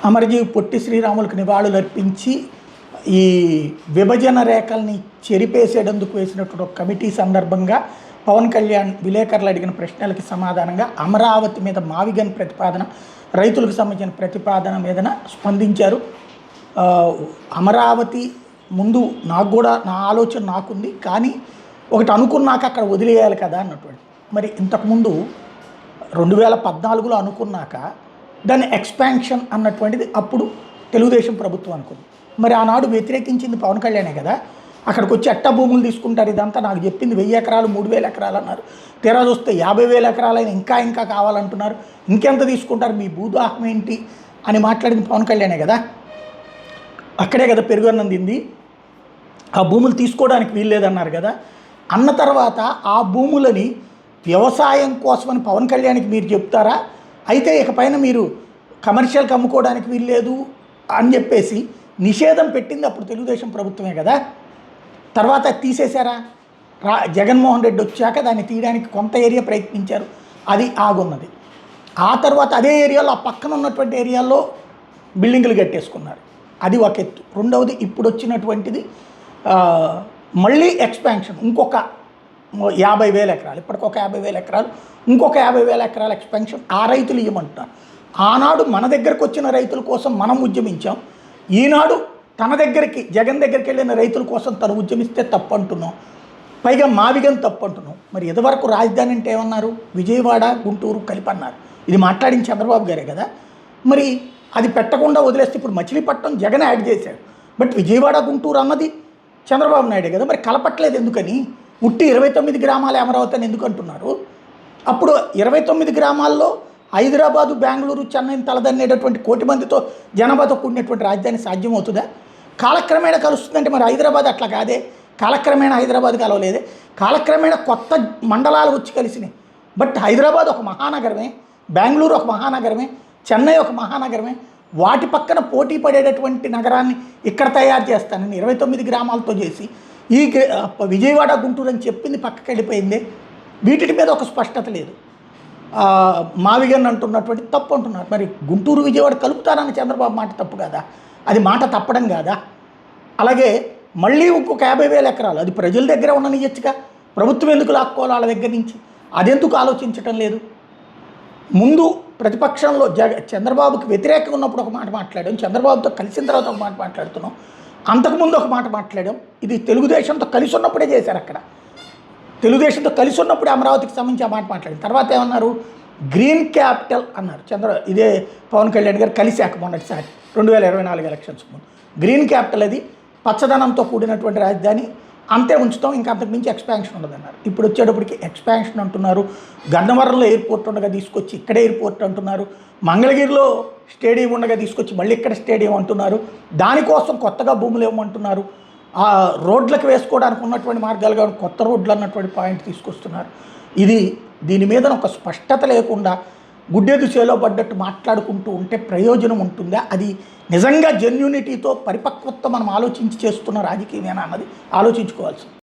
అమరజీవి పొట్టి శ్రీరాములకు నివాళులర్పించి ఈ విభజన రేఖల్ని చెరిపేసేటందుకు వేసినటువంటి ఒక కమిటీ సందర్భంగా పవన్ కళ్యాణ్ విలేకరులు అడిగిన ప్రశ్నలకి సమాధానంగా అమరావతి మీద మావిగన్ ప్రతిపాదన, రైతులకు సంబంధించిన ప్రతిపాదన మీదన స్పందించారు. అమరావతి ముందు నాకు కూడా నా ఆలోచన నాకుంది, కానీ ఒకటి అనుకున్నాక అక్కడ వదిలేయాలి కదా అన్నటువంటి. మరి ఇంతకుముందు 2014లో అనుకున్నాక దాన్ని ఎక్స్పాన్షన్ అన్నటువంటిది అప్పుడు తెలుగుదేశం ప్రభుత్వం అనుకుంది. మరి ఆనాడు వ్యతిరేకించింది పవన్ కళ్యాణే కదా. అక్కడికి వచ్చి అట్ట భూములు తీసుకుంటారు, ఇదంతా నాకు చెప్పింది 1000 ఎకరాలు 3000 ఎకరాలు అన్నారు. తీరా చూస్తే 50,000 ఎకరాలైనా ఇంకా కావాలంటున్నారు. ఇంకెంత తీసుకుంటారు, మీ భూదాహం ఏంటి అని మాట్లాడింది పవన్ కళ్యాణే కదా. అక్కడే కదా పెరుగన్నందింది. ఆ భూములు తీసుకోవడానికి వీల్లేదన్నారు కదా. అన్న తర్వాత ఆ భూములని వ్యవసాయం కోసమని పవన్ కళ్యాణ్కి మీరు చెప్తారా, అయితే ఇకపైన మీరు కమర్షియల్కి అమ్ముకోవడానికి వీల్లేదు అని చెప్పేసి నిషేధం పెట్టింది అప్పుడు తెలుగుదేశం ప్రభుత్వమే కదా. తర్వాత తీసేశారా? జగన్మోహన్ రెడ్డి వచ్చాక దాన్ని తీయడానికి కొంత ఏరియా ప్రయత్నించారు, అది ఆగున్నది. ఆ తర్వాత అదే ఏరియాలో ఆ పక్కన ఉన్నటువంటి ఏరియాల్లో బిల్డింగులు కట్టేసుకున్నారు, అది ఒక ఎత్తు. రెండవది ఇప్పుడు వచ్చినటువంటిది మళ్ళీ ఎక్స్పాన్షన్, ఇంకొక 50,000 ఎకరాలు, ఇప్పటికొక 50,000 ఎకరాలు, ఇంకొక 50,000 ఎకరాల ఎక్స్పాన్షన్. ఆ రైతులు ఇవ్వమంటున్నారు. ఆనాడు మన దగ్గరకు వచ్చిన రైతుల కోసం మనం ఉద్యమించాం, ఈనాడు తన దగ్గరికి జగన్ దగ్గరికి వెళ్ళిన రైతుల కోసం తను ఉద్యమిస్తే తప్పు అంటున్నాం, పైగా మావిగన్ తప్పు అంటున్నాం. మరి ఇదివరకు రాజధాని అంటే ఏమన్నారు, విజయవాడ గుంటూరు కలిపి అన్నారు. ఇది మాట్లాడిన చంద్రబాబు గారే కదా. మరి అది పెట్టకుండా వదిలేస్తే ఇప్పుడు మచిలీపట్నం జగన్ యాడ్ చేశాడు, బట్ విజయవాడ గుంటూరు అన్నది చంద్రబాబు నాయుడే కదా. మరి కలపట్లేదు ఎందుకని? ఉట్టి 29 గ్రామాల అమరావతి అని ఎందుకు అంటున్నారు? అప్పుడు 29 గ్రామాల్లో హైదరాబాదు, బెంగళూరు, చెన్నైని తలదన్నేటటువంటి 1 కోటి మందితో జనాభాతో కూడినటువంటి రాజధాని సాధ్యమవుతుందా? కాలక్రమేణా కలుస్తుందంటే మరి హైదరాబాద్ అట్లా కాదే. కాలక్రమేణా హైదరాబాద్ కలవలేదే. కాలక్రమేణా కొత్త మండలాలు వచ్చి కలిసినాయి. బట్ హైదరాబాద్ ఒక మహానగరమే, బెంగళూరు ఒక మహానగరమే, చెన్నై ఒక మహానగరమే. వాటి పక్కన పోటీ పడేటటువంటి నగరాన్ని ఇక్కడ తయారు చేస్తానని 29 గ్రామాలతో చేసి ఈ విజయవాడ గుంటూరు అని చెప్పింది పక్కకి వెళ్ళిపోయింది. వీటి మీద ఒక స్పష్టత లేదు. మావిగన్ అంటున్నటువంటి తప్పు అంటున్నారు. మరి గుంటూరు విజయవాడ కలుపుతారని చంద్రబాబు మాట తప్పు కాదా? అది మాట తప్పడం కాదా? అలాగే మళ్ళీ ఇంకొక 50,000 ఎకరాలు అది ప్రజల దగ్గర ఉండనియచ్చుగా, ప్రభుత్వం ఎందుకు లాక్కోవాలి వాళ్ళ దగ్గర నుంచి? అదెందుకు ఆలోచించటం లేదు? ముందు ప్రతిపక్షంలో చంద్రబాబుకి వ్యతిరేకంగా ఉన్నప్పుడు ఒక మాట మాట్లాడాం, చంద్రబాబుతో కలిసిన తర్వాత ఒక మాట మాట్లాడుతున్నాం, అంతకుముందు ఒక మాట మాట్లాడాం. ఇది తెలుగుదేశంతో కలిసి ఉన్నప్పుడే చేశారు. అక్కడ తెలుగుదేశంతో కలిసి ఉన్నప్పుడే అమరావతికి సంబంధించి ఆ మాట మాట్లాడింది. తర్వాత ఏమన్నారు, గ్రీన్ క్యాపిటల్ అన్నారు. ఇదే పవన్ కళ్యాణ్ గారు కలిశాక మొన్నటిసారి 2024 ఎలక్షన్స్ ముందు గ్రీన్ క్యాపిటల్, అది పచ్చదనంతో కూడినటువంటి రాజధాని, అంతే ఉంచుతాం, ఇంకా అంతకు మించి ఎక్స్పాన్షన్ ఉండదన్నారు. ఇప్పుడు వచ్చేటప్పటికి ఎక్స్పాన్షన్ అంటున్నారు. గన్నవరంలో ఎయిర్పోర్ట్ ఉండగా తీసుకొచ్చి ఇక్కడే ఎయిర్పోర్ట్ అంటున్నారు. మంగళగిరిలో స్టేడియం ఉండగా తీసుకొచ్చి మళ్ళీ ఇక్కడ స్టేడియం అంటున్నారు. దానికోసం కొత్తగా భూములు ఇవ్వమంటున్నారు. ఆ రోడ్లకు వేసుకోవడానికి ఉన్నటువంటి మార్గాలుగా కొత్త రోడ్లు అన్నటువంటి పాయింట్ తీసుకొస్తున్నారు. దీని మీద ఒక స్పష్టత లేకుండా గుడ్డెదు చేలో పడ్డట్టు మాట్లాడుకుంటూ ఉంటే ప్రయోజనం ఉంటుందా? అది నిజంగా జెన్యూనిటీతో పరిపక్వత మనం ఆలోచించి చేస్తున్న రాజకీయమేనా అన్నది ఆలోచించుకోవాల్సింది.